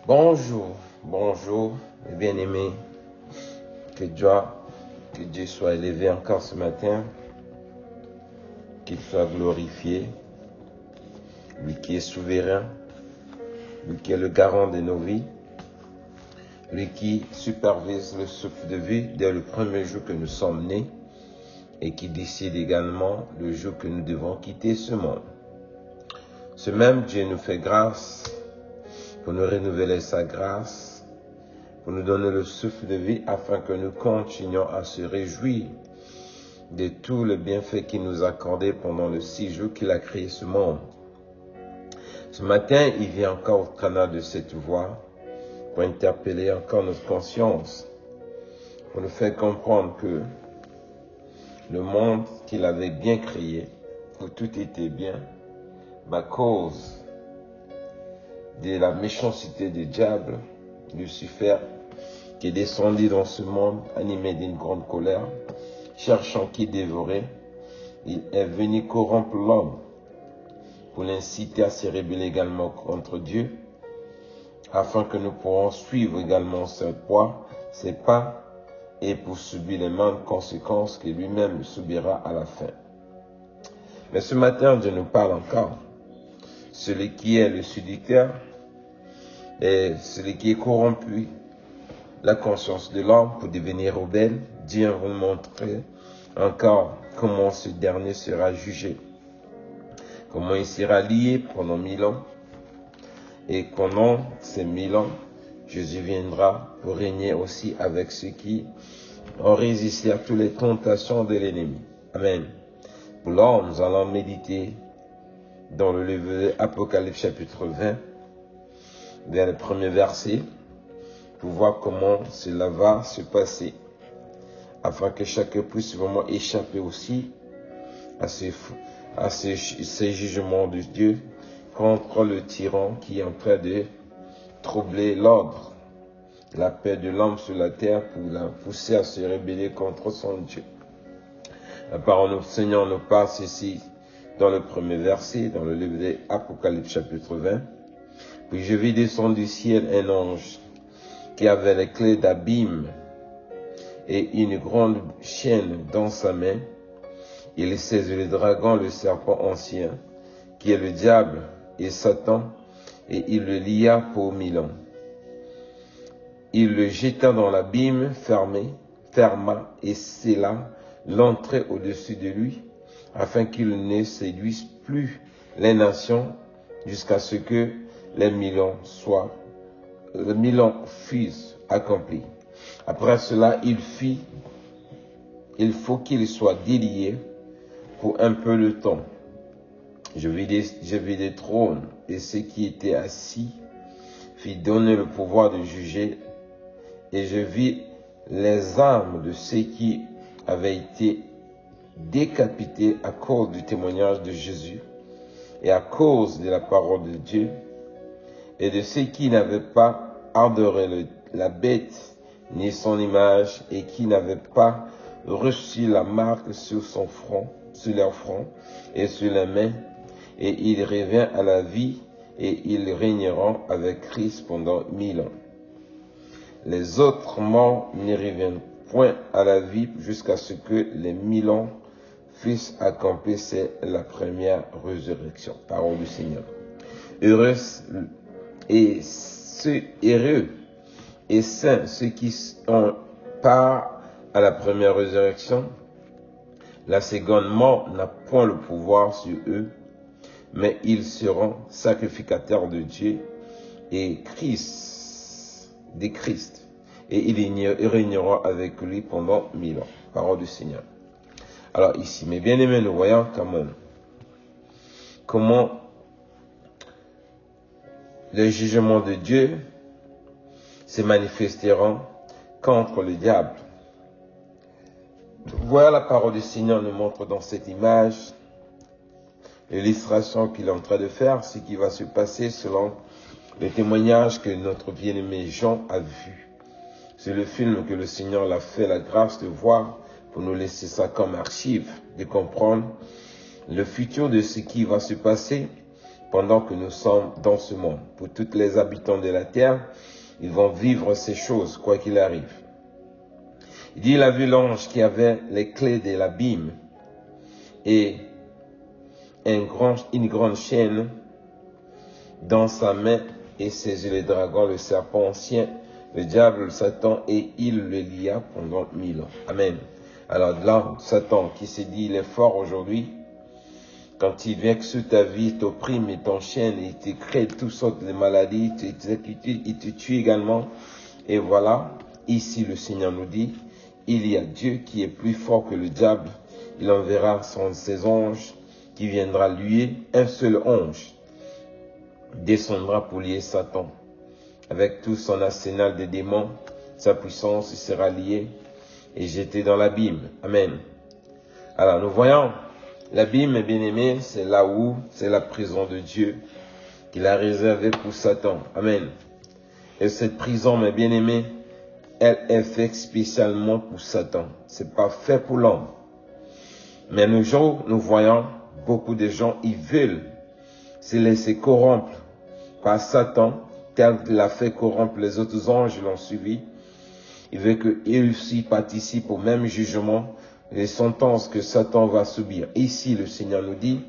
Bonjour, bonjour, mes bien-aimés. Que Dieu soit élevé encore ce matin, qu'il soit glorifié, lui qui est souverain, lui qui est le garant de nos vies, lui qui supervise le souffle de vie dès le premier jour que nous sommes nés et qui décide également le jour que nous devons quitter ce monde. Ce même Dieu nous fait grâce pour nous renouveler sa grâce, pour nous donner le souffle de vie afin que nous continuions à se réjouir de tous les bienfaits qu'il nous a accordés pendant les 6 jours qu'il a créé ce monde. Ce matin, il vient encore au canal de cette voix pour interpeller encore notre conscience, pour nous faire comprendre que le monde qu'il avait bien créé, où tout était bien, à cause de la méchanceté du diable, Lucifer, qui est descendu dans ce monde animé d'une grande colère, cherchant qui dévorer, il est venu corrompre l'homme pour l'inciter à se rebeller également contre Dieu, afin que nous pourrons suivre également ses pas, et pour subir les mêmes conséquences que lui-même subira à la fin. Mais ce matin, Dieu nous parle encore. Celui qui est le séducteur et celui qui est corrompu la conscience de l'homme pour devenir rebelle, Dieu va nous montrer encore comment ce dernier sera jugé, comment il sera lié pendant 1000 ans, et pendant ces 1000 ans, Jésus viendra pour régner aussi avec ceux qui ont résisté à toutes les tentations de l'ennemi. Amen. Pour l'heure, nous allons méditer dans le livre de Apocalypse chapitre 20, vers le premier verset, pour voir comment cela va se passer, afin que chacun puisse vraiment échapper aussi à ces jugements de Dieu contre le tyran qui est en train de troubler l'ordre, la paix de l'homme sur la terre, pour la pousser à se rebeller contre son Dieu. La parole du Seigneur nous parle ici dans le premier verset, dans le livre de Apocalypse chapitre 20. Puis je vis descendre du ciel un ange qui avait les clés d'abîme et une grande chaîne dans sa main. Il saisit le dragon, le serpent ancien, qui est le diable et Satan, et il le lia pour 1000 ans. Il le jeta dans l'abîme, ferma et scella l'entrée au-dessus de lui, afin qu'il ne séduise plus les nations jusqu'à ce que les 1000 ans fussent accomplis. Après cela, il faut qu'il soit délié pour un peu de temps. Je vis des trônes, et ceux qui étaient assis fit donner le pouvoir de juger, et je vis les âmes de ceux qui avaient été décapités à cause du témoignage de Jésus et à cause de la parole de Dieu, et de ceux qui n'avaient pas adoré la bête ni son image, et qui n'avaient pas reçu la marque sur leur front et sur les mains, et il revient à la vie, et ils régneront avec Christ pendant 1000 ans. Les autres morts ne reviennent point à la vie jusqu'à ce que les 1000 ans fussent accomplis. C'est la première résurrection. Parole du Seigneur. Heureux et saints ceux qui ont part à la première résurrection. La seconde mort n'a point le pouvoir sur eux, mais ils seront sacrificateurs de Dieu et de Christ, et ils régneront avec lui pendant 1000 ans. Parole du Seigneur. Alors ici, mes bien-aimés, nous voyons quand même comment le jugement de Dieu se manifesteront contre le diable. Voilà, la parole du Seigneur nous montre dans cette image l'illustration qu'il est en train de faire, ce qui va se passer selon le témoignage que notre bien-aimé Jean a vu. C'est le film que le Seigneur l'a fait la grâce de voir, pour nous laisser ça comme archive, de comprendre le futur de ce qui va se passer pendant que nous sommes dans ce monde. Pour tous les habitants de la terre, ils vont vivre ces choses, quoi qu'il arrive. Il dit, il a vu l'ange qui avait les clés de l'abîme et une grande chaîne dans sa main et saisit le dragon, le serpent ancien, le diable, le Satan, et il le lia pendant 1000 ans. Amen. Alors là, Satan qui s'est dit, il est fort aujourd'hui, quand il vient sur ta vie, il t'opprime, il t'enchaîne, il te crée toutes sortes de maladies, il te tue également. Et voilà, ici le Seigneur nous dit, il y a Dieu qui est plus fort que le diable. Il enverra ses anges qui viendra lier. Un seul ange descendra pour lier Satan. Avec tout son arsenal de démons, sa puissance sera liée et jeté dans l'abîme. Amen. Alors nous voyons, l'abîme, mes bien-aimés, c'est là où, c'est la prison de Dieu qu'il a réservée pour Satan. Amen. Et cette prison, mes bien-aimés, elle est faite spécialement pour Satan. C'est pas fait pour l'homme. Mais nos jours, nous voyons beaucoup de gens, ils veulent se laisser corrompre par Satan, tel qu'il a fait corrompre les autres anges, l'ont suivi. Il veut qu'ils aussi participent au même jugement, les sentences que Satan va subir. Ici, le Seigneur nous dit,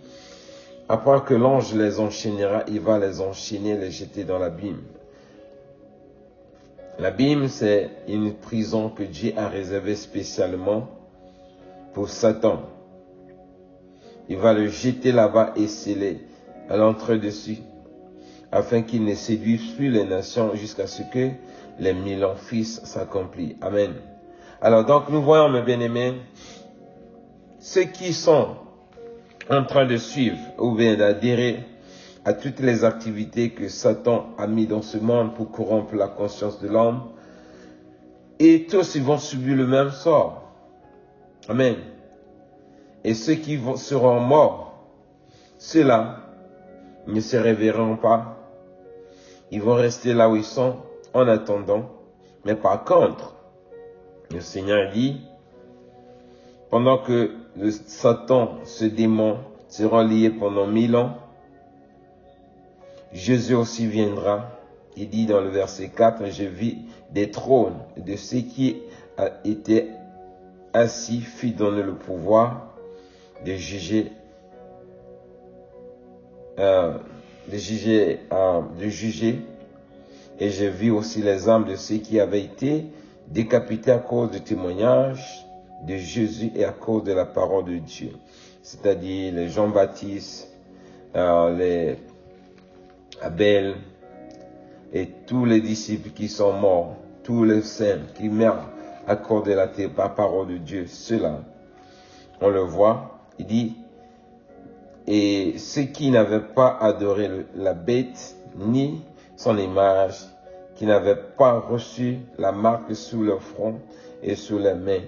après que l'ange les enchaînera, il va les enchaîner, les jeter dans l'abîme. L'abîme, c'est une prison que Dieu a réservée spécialement pour Satan. Il va le jeter là-bas et sceller à l'entrée dessus, afin qu'il ne séduise plus les nations jusqu'à ce que les 1000 ans fils s'accomplissent. Amen. Alors donc nous voyons, mes bien-aimés, ceux qui sont en train de suivre ou bien d'adhérer à toutes les activités que Satan a mis dans ce monde pour corrompre la conscience de l'homme, et tous ils vont subir le même sort. Amen. Et ceux qui seront morts, ceux-là ne se réveilleront pas. Ils vont rester là où ils sont en attendant. Mais par contre, le Seigneur dit, pendant que le Satan, ce démon, sera lié pendant 1000 ans, Jésus aussi viendra. Il dit dans le verset 4, je vis des trônes de ceux qui étaient assis, fut donné le pouvoir de juger, et j'ai vu aussi les âmes de ceux qui avaient été décapités à cause du témoignage de Jésus et à cause de la parole de Dieu. C'est-à-dire les Jean-Baptiste, les Abel et tous les disciples qui sont morts, tous les saints qui meurent à cause de la parole de Dieu. Ceux-là, on le voit, il dit, et ceux qui n'avaient pas adoré la bête, ni son image, qui n'avaient pas reçu la marque sous leur front et sous les mains,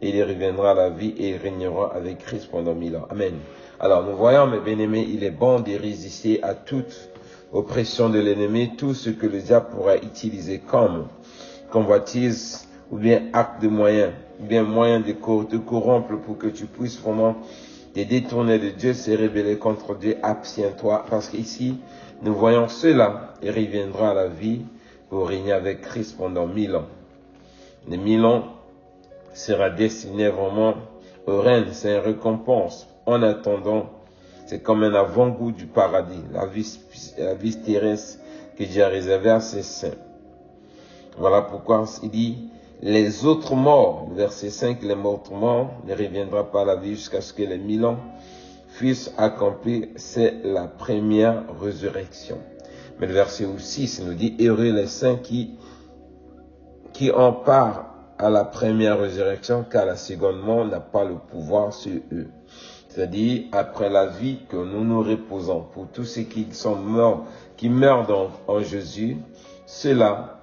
et il reviendra à la vie et il régnera avec Christ pendant 1000 ans. Amen. Alors nous voyons, mes bien-aimés, il est bon de résister à toute oppression de l'ennemi, tout ce que le diable pourra utiliser comme convoitise, ou bien acte de moyen, ou bien moyen de te corrompre pour que tu puisses vraiment te détourner de Dieu, se rébeller contre Dieu. Abstiens-toi, parce qu'ici, nous voyons cela, il reviendra à la vie pour régner avec Christ pendant 1000 ans. Les 1000 ans sera destiné vraiment au règne, c'est une récompense. En attendant, c'est comme un avant-goût du paradis, la vie terrestre que Dieu a réservée à ses saints. Voilà pourquoi il dit, les autres morts, verset 5, les morts ne reviendront pas à la vie jusqu'à ce que les 1000 ans fussent accomplis. C'est la première résurrection. Mais le verset 6 nous dit, heureux les saints qui ont part à la première résurrection, car la seconde mort n'a pas le pouvoir sur eux. C'est-à-dire, après la vie que nous nous reposons, pour tous ceux qui sont morts, qui meurent en Jésus, ceux-là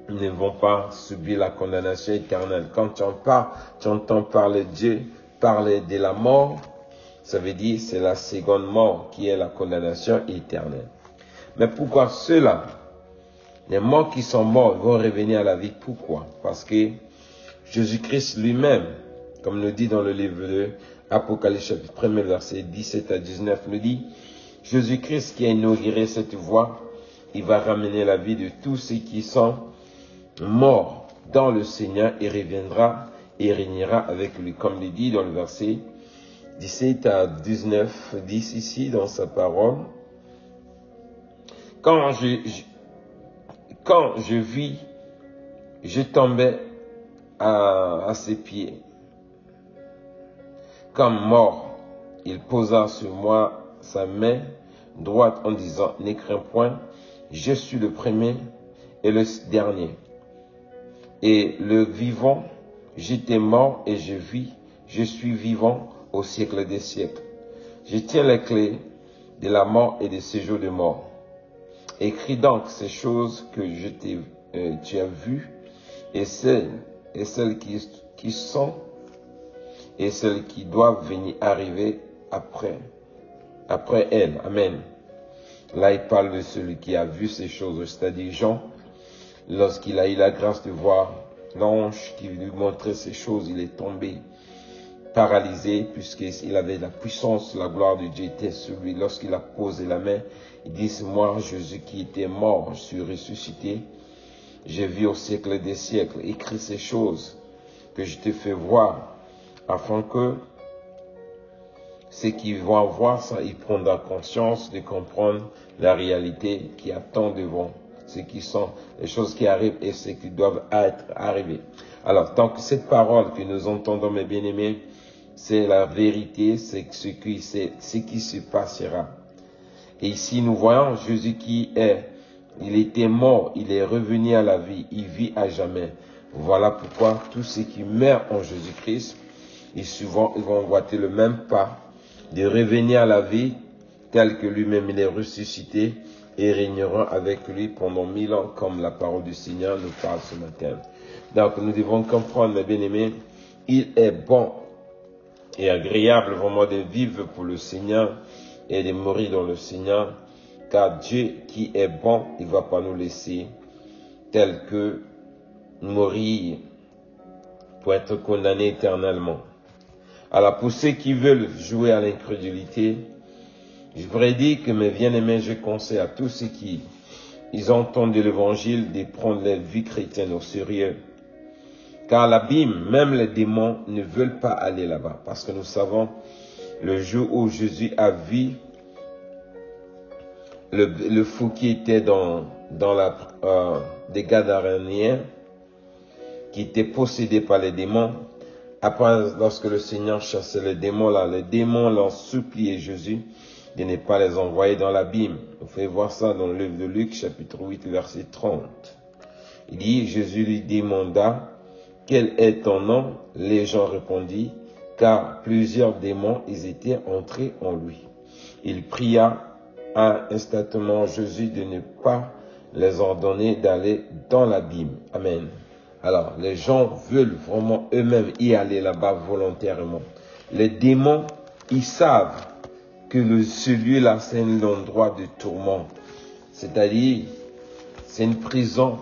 ne vont pas subir la condamnation éternelle. Quand tu entends parler de Dieu, parler de la mort, ça veut dire c'est la seconde mort qui est la condamnation éternelle. Mais pourquoi ceux-là, les morts qui sont morts, vont revenir à la vie? Pourquoi? Parce que Jésus-Christ lui-même, comme nous dit dans le livre de Apocalypse chapitre 1, verset 17 à 19, nous dit, Jésus-Christ qui a inauguré cette voie, il va ramener la vie de tous ceux qui sont morts dans le Seigneur et reviendra et régnera avec lui. Comme il dit dans le verset 17 à 19, 10 ici dans sa parole. Quand je vis, je tombais à ses pieds. Comme mort, il posa sur moi sa main droite en disant, ne crains point, je suis le premier et le dernier. Et le vivant, j'étais mort et je vis, je suis vivant au siècle des siècles. Je tiens les clés de la mort et des séjours de mort. Écris donc ces choses que tu as vues et celles qui sont et celles qui doivent venir arriver après elles. Amen. Là, il parle de celui qui a vu ces choses, c'est-à-dire Jean, lorsqu'il a eu la grâce de voir l'ange qui lui montrait ces choses, il est tombé paralysé puisqu'il avait la puissance, la gloire de Dieu était sur lui. Lorsqu'il a posé la main, il dit, c'est moi, Jésus, qui était mort, je suis ressuscité, j'ai vu au siècle des siècles. Écris ces choses que je te fais voir, afin que ceux qui vont voir ça, ils prendront conscience de comprendre la réalité qui attend devant, ce qui sont les choses qui arrivent et ce qui doivent être arrivées. Alors, tant que cette parole que nous entendons, mes bien-aimés, c'est la vérité, c'est ce qui se passera. Et ici, nous voyons Jésus il était mort, il est revenu à la vie, il vit à jamais. Voilà pourquoi tous ceux qui meurent en Jésus-Christ, ils vont emboîter le même pas de revenir à la vie tel que lui-même il est ressuscité et régneront avec lui pendant 1000 ans comme la parole du Seigneur nous parle ce matin. Donc nous devons comprendre, mes bien-aimés, il est bon et agréable vraiment de vivre pour le Seigneur et de mourir dans le Seigneur, car Dieu qui est bon, il ne va pas nous laisser tel que mourir pour être condamné éternellement. Alors pour ceux qui veulent jouer à l'incrédulité, je voudrais dire que mes bien-aimés, je conseille à tous ceux qui entendent l'évangile de prendre leur vie chrétienne au sérieux. Car l'abîme, même les démons ne veulent pas aller là-bas. Parce que nous savons, le jour où Jésus a vu le fou qui était dans des Gadaréniens, qui était possédé par les démons. Après, lorsque le Seigneur chassait les démons l'ont supplié Jésus de ne pas les envoyer dans l'abîme. Vous pouvez voir ça dans le livre de Luc, chapitre 8, verset 30. Il dit, Jésus lui demanda, quel est ton nom? Les gens répondirent, car plusieurs démons, ils étaient entrés en lui. Il pria instantanément Jésus de ne pas les ordonner d'aller dans l'abîme. Amen. Alors, les gens veulent vraiment eux-mêmes y aller là-bas volontairement. Les démons, ils savent que celui-là, c'est un endroit de tourment. C'est-à-dire, c'est une prison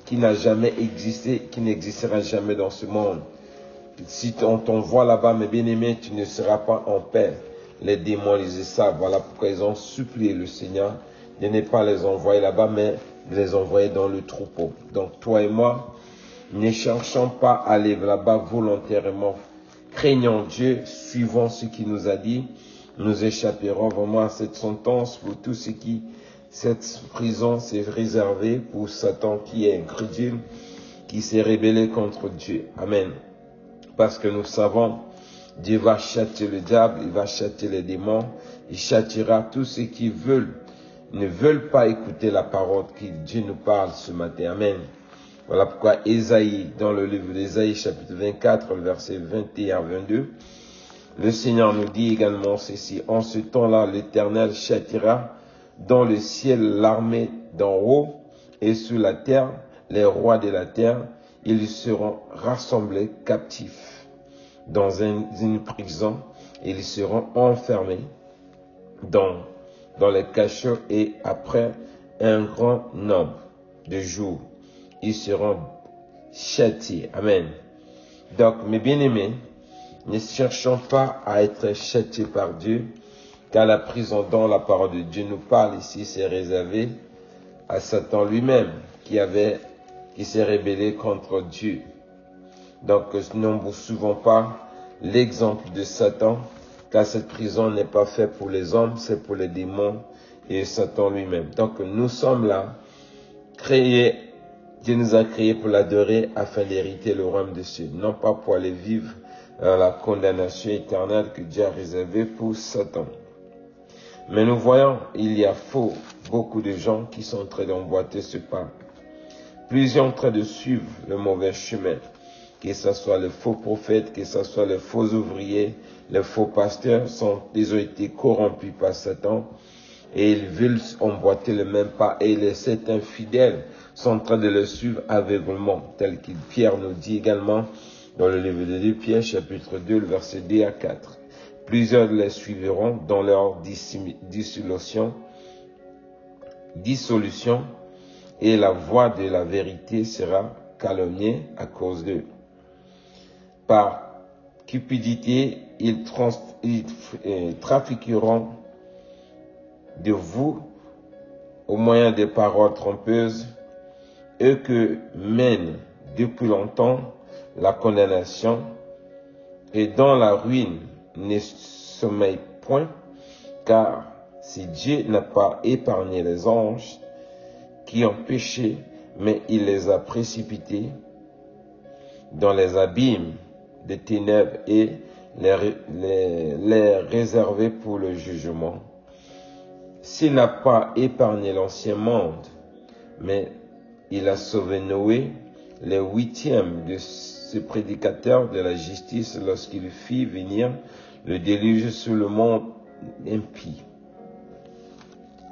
qui n'a jamais existé, qui n'existera jamais dans ce monde. Si on t'envoie là-bas, mes bien-aimés, tu ne seras pas en paix. Les démons, ils savent. Voilà pourquoi ils ont supplié le Seigneur de ne pas les envoyer là-bas, mais de les envoyer dans le troupeau. Donc, toi et moi, ne cherchons pas à aller là-bas volontairement. Craignons Dieu, suivons ce qu'il nous a dit. Nous échapperons vraiment à cette sentence pour tout ce qui, cette prison s'est réservée pour Satan qui est incrédule, qui s'est rébellé contre Dieu. Amen. Parce que nous savons, Dieu va châtier le diable, il va châtier les démons, il châtiera tous ceux qui ne veulent pas écouter la parole que Dieu nous parle ce matin. Amen. Voilà pourquoi Ésaïe, dans le livre d'Ésaïe, chapitre 24, verset 21 à 22, le Seigneur nous dit également ceci, en ce temps-là, l'Éternel châtiera dans le ciel l'armée d'en haut et sur la terre, les rois de la terre, ils seront rassemblés captifs dans une prison, ils seront enfermés dans les cachots et après un grand nombre de jours, ils seront châtiés. Amen. Donc, mes bien-aimés, ne cherchons pas à être châtiés par Dieu, car la prison dont la parole de Dieu nous parle ici, c'est réservé à Satan lui-même, qui s'est rébellé contre Dieu. Donc, nous ne suivons pas l'exemple de Satan, car cette prison n'est pas faite pour les hommes, c'est pour les démons et Satan lui-même. Donc, nous sommes là, Dieu nous a créés pour l'adorer afin d'hériter le royaume des cieux, non pas pour aller vivre dans la condamnation éternelle que Dieu a réservée pour Satan. Mais nous voyons, il y a beaucoup de gens qui sont en train d'emboîter ce pas. Plusieurs sont en train de suivre le mauvais chemin, que ce soit les faux prophètes, que ce soit les faux ouvriers, les faux pasteurs, ils ont été corrompus par Satan et ils veulent emboîter le même pas et les sept infidèles sont en train de le suivre aveuglement, tel que Pierre nous dit également dans le livre de 2 Pierre, chapitre 2, le verset 2 à 4. Plusieurs les suivront dans leur dissolution, et la voie de la vérité sera calomniée à cause d'eux. Par cupidité, ils trafiqueront de vous au moyen des paroles trompeuses, eux que mène depuis longtemps la condamnation, et dans la ruine ne sommeille point, car si Dieu n'a pas épargné les anges qui ont péché, mais il les a précipités dans les abîmes des ténèbres et les réserver pour le jugement. S'il n'a pas épargné l'ancien monde, mais il a sauvé Noé, le huitième de ce prédicateur de la justice, lorsqu'il fit venir le déluge sur le monde impie.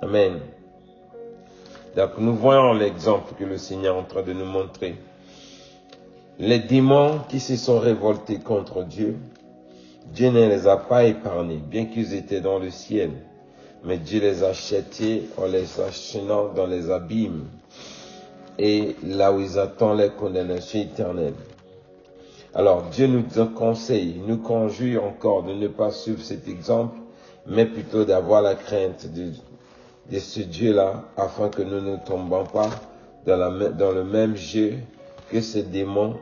Amen. Donc nous voyons l'exemple que le Seigneur est en train de nous montrer. Les démons qui se sont révoltés contre Dieu, Dieu ne les a pas épargnés, bien qu'ils étaient dans le ciel. Mais Dieu les a châtiés en les enchaînant dans les abîmes et là où ils attendent les condamnations éternelles. Alors Dieu nous conseille, nous conjure encore de ne pas suivre cet exemple, mais plutôt d'avoir la crainte de ce Dieu-là, afin que nous ne tombions pas dans le même jeu que ces démons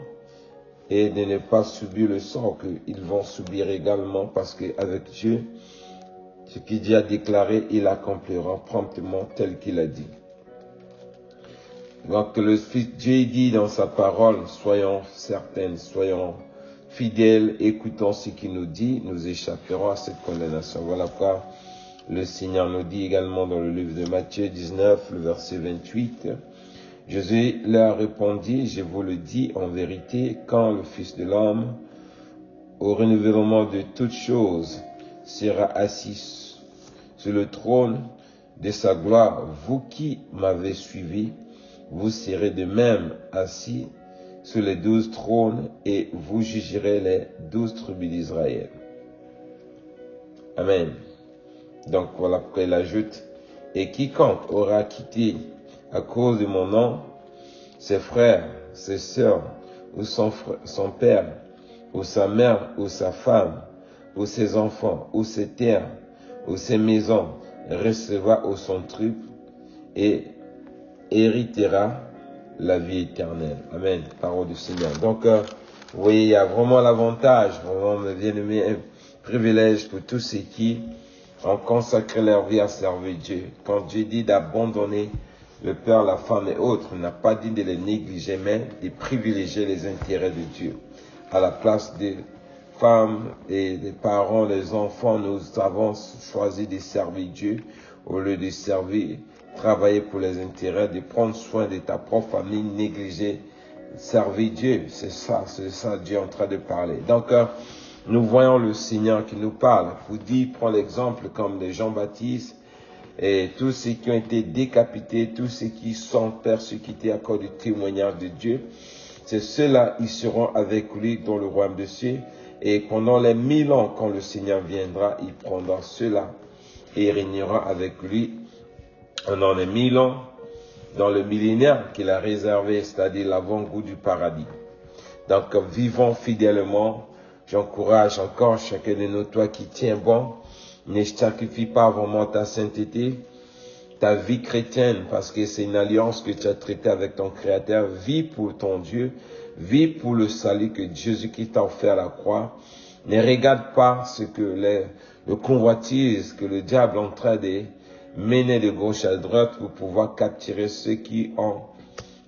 et de ne pas subir le sort qu'ils vont subir également, parce qu'avec Dieu, ce qu'il Dieu a déclaré, il accomplira promptement tel qu'il a dit. Donc le Fils Dieu dit dans sa parole, soyons certaines, soyons fidèles, écoutons ce qu'il nous dit, nous échapperons à cette condamnation. Voilà pourquoi le Seigneur nous dit également dans le livre de Matthieu 19, le verset 28, Jésus leur répondit, je vous le dis en vérité, quand le Fils de l'homme, au renouvellement de toutes choses, sera assis sur le trône de sa gloire, vous qui m'avez suivi, vous serez de même assis sur les 12 trônes et vous jugerez les 12 tribus d'Israël. Amen. Donc voilà pourquoi il ajoute, et quiconque aura quitté à cause de mon nom ses frères, ses sœurs, ou son père, ou sa mère, ou sa femme, ou ses enfants, ou ses terres, ou ses maisons, recevra au son triple et héritera la vie éternelle. Amen. Parole du Seigneur. Donc, vous voyez, il y a vraiment l'avantage, vraiment, mes bien-aimés, un privilège pour tous ceux qui ont consacré leur vie à servir Dieu. Quand Dieu dit d'abandonner le père, la femme et autres, il n'a pas dit de les négliger, mais de privilégier les intérêts de Dieu. À la place des femmes et des parents, des enfants, nous avons choisi de servir Dieu au lieu de travailler pour les intérêts, de prendre soin de ta propre famille, négliger, servir Dieu. C'est ça Dieu est en train de parler. Donc, nous voyons le Seigneur qui nous parle. Vous dit, prends l'exemple comme de Jean-Baptiste et tous ceux qui ont été décapités, tous ceux qui sont persécutés à cause du témoignage de Dieu. C'est ceux-là, ils seront avec lui dans le royaume de cieux. Et pendant les 1000 ans, quand le Seigneur viendra, il prendra ceux-là et régnera avec lui pendant les 1000 ans, dans le millénaire qu'il a réservé, c'est-à-dire l'avant-goût du paradis. Donc, vivons fidèlement. J'encourage encore chacun de nous, toi qui tiens bon, Ne sacrifie pas vraiment ta sainteté, ta vie chrétienne, parce que c'est une alliance que tu as traitée avec ton Créateur. Vis pour ton Dieu, vis pour le salut que Jésus-Christ t'a offert à la croix. Ne regarde pas ce que le convoitise que le diable est en train de mener de gauche à droite pour pouvoir capturer ceux qui ont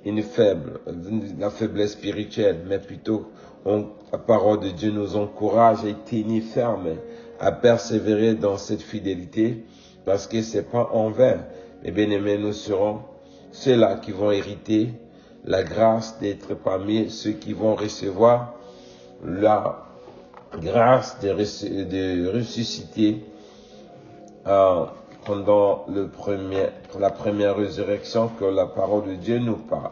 la faiblesse spirituelle, mais plutôt la parole de Dieu nous encourage à tenir ferme, à persévérer dans cette fidélité, parce que c'est pas en vain. Mais bien aimés, nous serons ceux-là qui vont hériter la grâce d'être parmi ceux qui vont recevoir la grâce de ressusciter pendant la première résurrection que la parole de Dieu nous parle.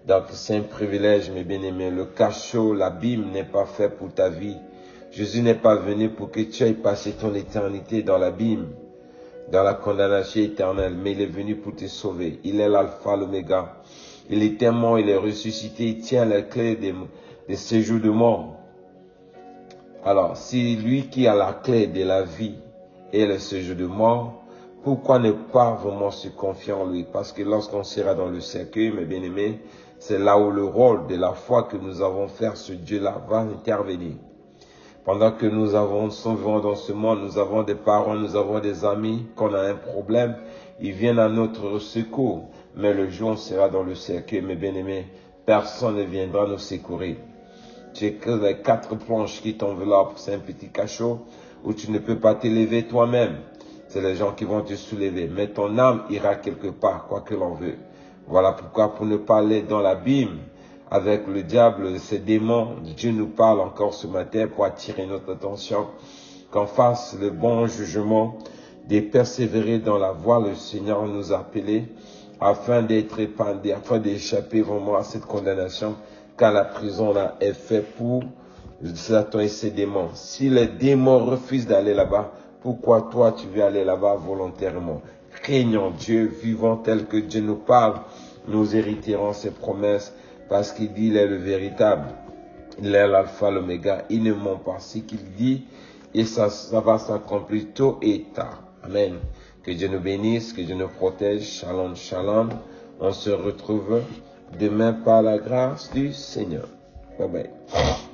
Donc c'est un privilège, mes bien-aimés. Le cachot, l'abîme n'est pas fait pour ta vie. Jésus n'est pas venu pour que tu ailles passer ton éternité dans l'abîme, dans la condamnation éternelle, mais il est venu pour te sauver. Il est l'alpha, l'oméga. Il est mort, il est ressuscité, il tient la clé des séjours de mort. Alors, si lui qui a la clé de la vie et le séjour de mort, pourquoi ne pas vraiment se confier en lui? Parce que lorsqu'on sera dans le cercueil, mes bien-aimés, c'est là où le rôle de la foi que nous avons fait ce Dieu-là va intervenir. Pendant que nous sommes dans ce monde, nous avons des parents, nous avons des amis, qu'on a un problème, ils viennent à notre secours. Mais le jour où on sera dans le cercueil, mes bien-aimés, personne ne viendra nous secourir. Tu es que les 4 planches qui t'enveloppent, c'est un petit cachot où tu ne peux pas t'élever toi-même. C'est les gens qui vont te soulever. Mais ton âme ira quelque part, quoi que l'on veut. Voilà pourquoi, pour ne pas aller dans l'abîme avec le diable, ces démons, Dieu nous parle encore ce matin pour attirer notre attention, qu'on fasse le bon jugement, de persévérer dans la voie le Seigneur nous a appelés, afin d'être épandés, afin d'échapper vraiment à cette condamnation, car la prison là est faite pour Satan et ses démons. Si les démons refusent d'aller là-bas, pourquoi toi tu veux aller là-bas volontairement? Craignons Dieu, vivons tel que Dieu nous parle, nous hériterons ses promesses, parce qu'il dit il est le véritable, il est l'alpha, l'oméga, il ne ment pas ce qu'il dit, et ça va s'accomplir tôt et tard. Amen. Que Dieu nous bénisse, que Dieu nous protège. Shalom, shalom. On se retrouve demain par la grâce du Seigneur. Bye bye.